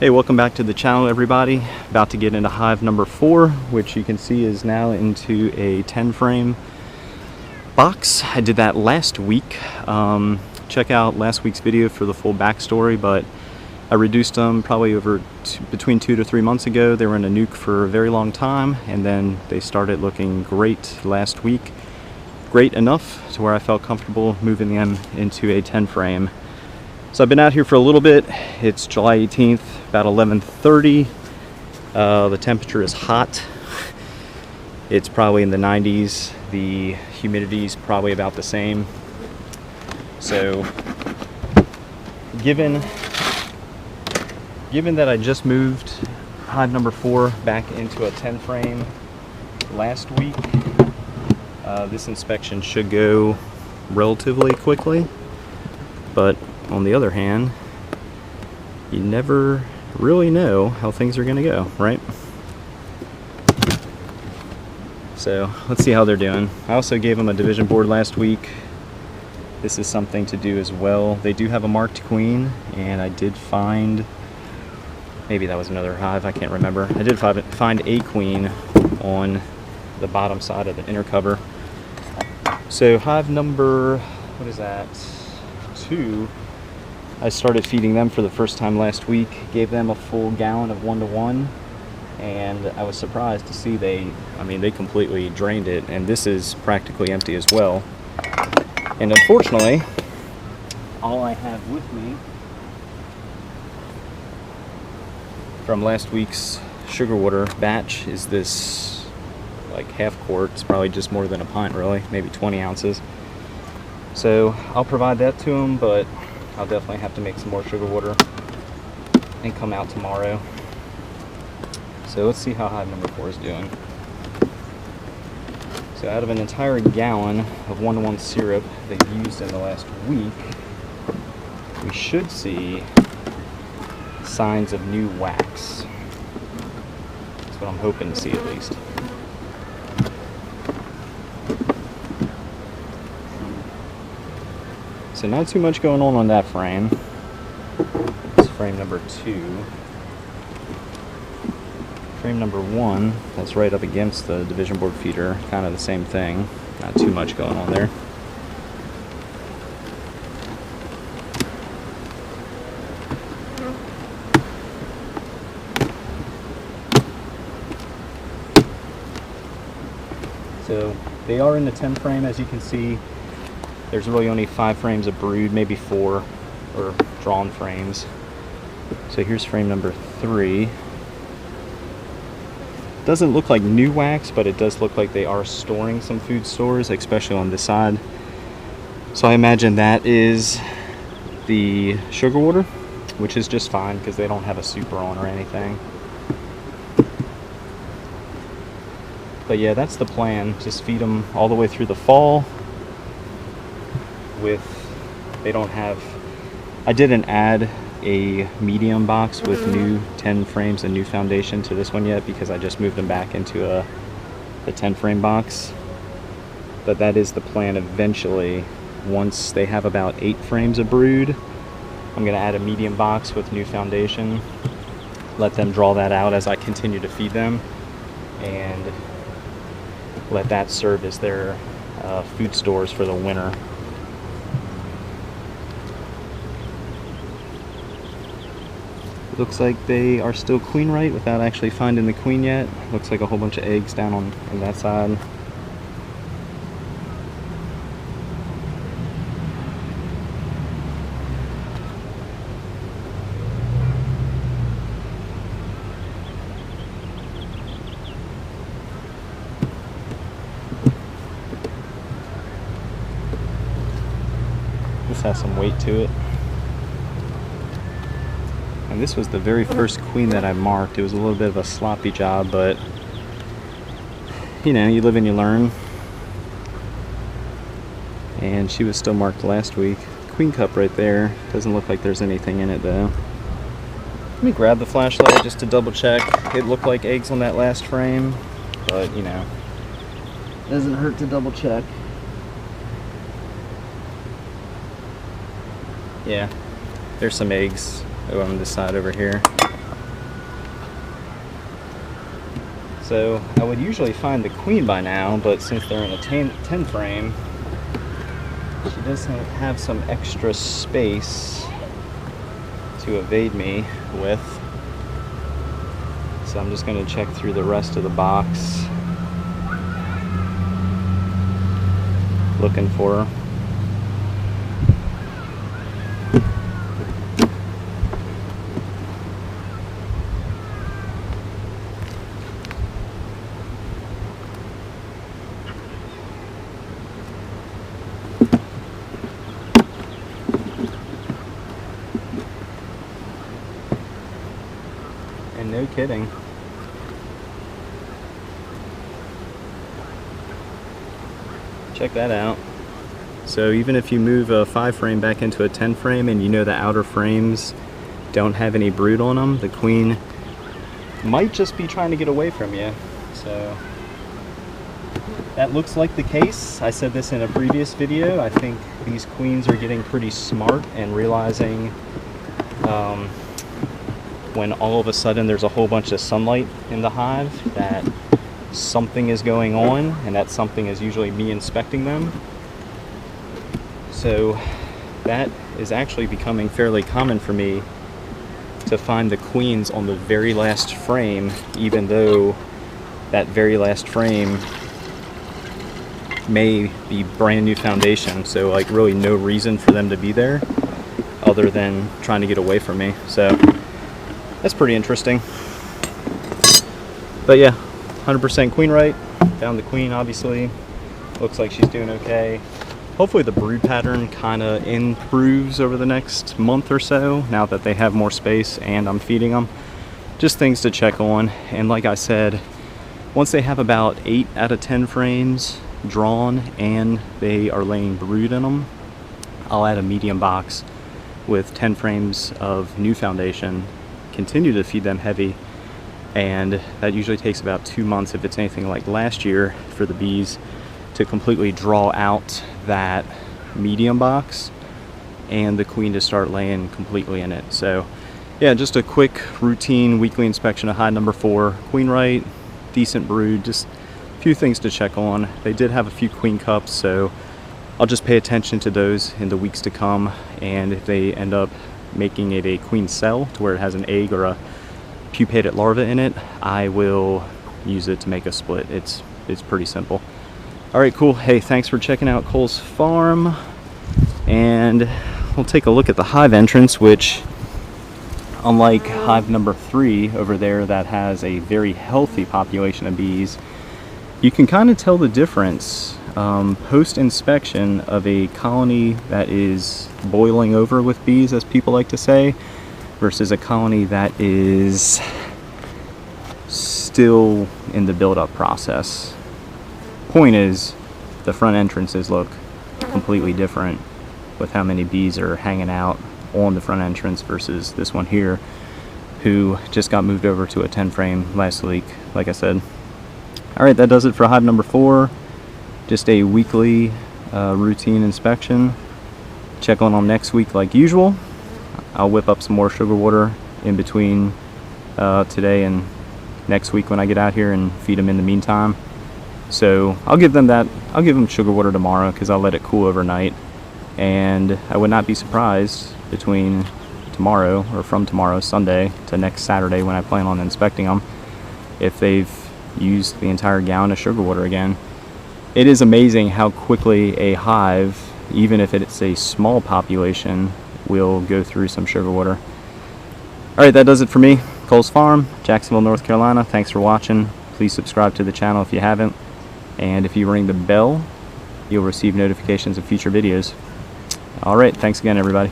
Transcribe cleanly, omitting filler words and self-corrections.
Hey, welcome back to the channel, everybody. About to get into hive number 4, which you can see is now into a 10 frame box. I did that last week. Check out last week's video for the full backstory, but I reduced them probably between 2 to 3 months ago. They were in a nuke for a very long time, and then they started looking great last week. Great enough to where I felt comfortable moving them into a 10 frame. So I've been out here for a little bit. It's July 18th, about 11:30. The temperature is hot. It's probably in the 90s. The humidity is probably about the same. So given that I just moved hive number 4 back into a 10 frame last week, this inspection should go relatively quickly. But on the other hand, you never really know how things are going to go, right? So let's see how they're doing. I also gave them a division board last week. This is something to do as well. They do have a marked queen, and I did find, maybe that was another hive, I can't remember. I did find a queen on the bottom side of the inner cover. So hive number, what is that, 2, I started feeding them for the first time last week. Gave them a full gallon of 1-to-1, and I was surprised to see they completely drained it, and this is practically empty as well. And unfortunately, all I have with me from last week's sugar water batch is this like half quart. It's probably just more than a pint, really, maybe 20 ounces. So I'll provide that to them, but I'll definitely have to make some more sugar water and come out tomorrow. So let's see how hive number 4 is doing. So out of an entire gallon of 1-to-1 syrup they've used in the last week, we should see signs of new wax. That's what I'm hoping to see, at least. So not too much going on that frame. It's frame number 2. Frame number 1, that's right up against the division board feeder, kind of the same thing. Not too much going on there. So they are in the 10 frame, as you can see. There's really only 5 frames of brood, maybe 4, or drawn frames. So here's frame number 3. Doesn't look like new wax, but it does look like they are storing some food stores, especially on this side. So I imagine that is the sugar water, which is just fine because they don't have a super on or anything. But yeah, that's the plan. Just feed them all the way through the fall. I didn't add a medium box with new 10 frames and new foundation to this one yet because I just moved them back into the 10 frame box. But that is the plan eventually. Once they have about 8 frames of brood, I'm going to add a medium box with new foundation, let them draw that out as I continue to feed them, and let that serve as their food stores for the winter. Looks like they are still queen right without actually finding the queen yet. Looks like a whole bunch of eggs down on that side. This has some weight to it. And this was the very first queen that I marked. It was a little bit of a sloppy job, but you know, you live and you learn. And she was still marked last week. Queen cup right there. Doesn't look like there's anything in it though. Let me grab the flashlight just to double check. It looked like eggs on that last frame, but you know, doesn't hurt to double check. Yeah, there's some eggs on this side over here. So I would usually find the queen by now, but since they're in a 10 frame, she does have some extra space to evade me with. So I'm just going to check through the rest of the box, looking for her. And no kidding. Check that out. So even if you move a 5 frame back into a 10 frame and you know the outer frames don't have any brood on them, the queen might just be trying to get away from you. So that looks like the case. I said this in a previous video. I think these queens are getting pretty smart and realizing when all of a sudden there's a whole bunch of sunlight in the hive that something is going on, and that something is usually me inspecting them. So that is actually becoming fairly common for me to find the queens on the very last frame, even though that very last frame may be brand new foundation. So like really no reason for them to be there other than trying to get away from me. So that's pretty interesting. But yeah, 100% queen right. Found the queen, obviously. Looks like she's doing okay. Hopefully the brood pattern kind of improves over the next month or so, now that they have more space and I'm feeding them. Just things to check on. And like I said, once they have about 8 out of 10 frames drawn and they are laying brood in them, I'll add a medium box with 10 frames of new foundation, continue to feed them heavy, and that usually takes about 2 months, if it's anything like last year, for the bees to completely draw out that medium box and the queen to start laying completely in it. So yeah, just a quick routine weekly inspection of hive number 4. Queen right, decent brood, just a few things to check on. They did have a few queen cups, so I'll just pay attention to those in the weeks to come, and if they end up making it a queen cell to where it has an egg or a pupated larva in it, I will use it to make a split. It's pretty simple. All right, cool. Hey, thanks for checking out Cole's farm, and we'll take a look at the hive entrance, which, unlike hive number 3 over there that has a very healthy population of bees, you can kind of tell the difference post inspection of a colony that is boiling over with bees, as people like to say, versus a colony that is still in the build-up process. Point is, the front entrances look completely different with how many bees are hanging out on the front entrance versus this one here, who just got moved over to a 10 frame last week, like I said. Alright, that does it for hive number 4. Just a weekly routine inspection. Check on them next week like usual. I'll whip up some more sugar water in between today and next week when I get out here and feed them in the meantime. So I'll give them sugar water tomorrow because I'll let it cool overnight. And I would not be surprised between tomorrow, or from tomorrow, Sunday, to next Saturday when I plan on inspecting them, if they've used the entire gallon of sugar water again. It is amazing how quickly a hive, even if it's a small population, will go through some sugar water. Alright, that does it for me. Cole's Farm, Jacksonville, North Carolina. Thanks for watching. Please subscribe to the channel if you haven't. And if you ring the bell, you'll receive notifications of future videos. Alright, thanks again, everybody.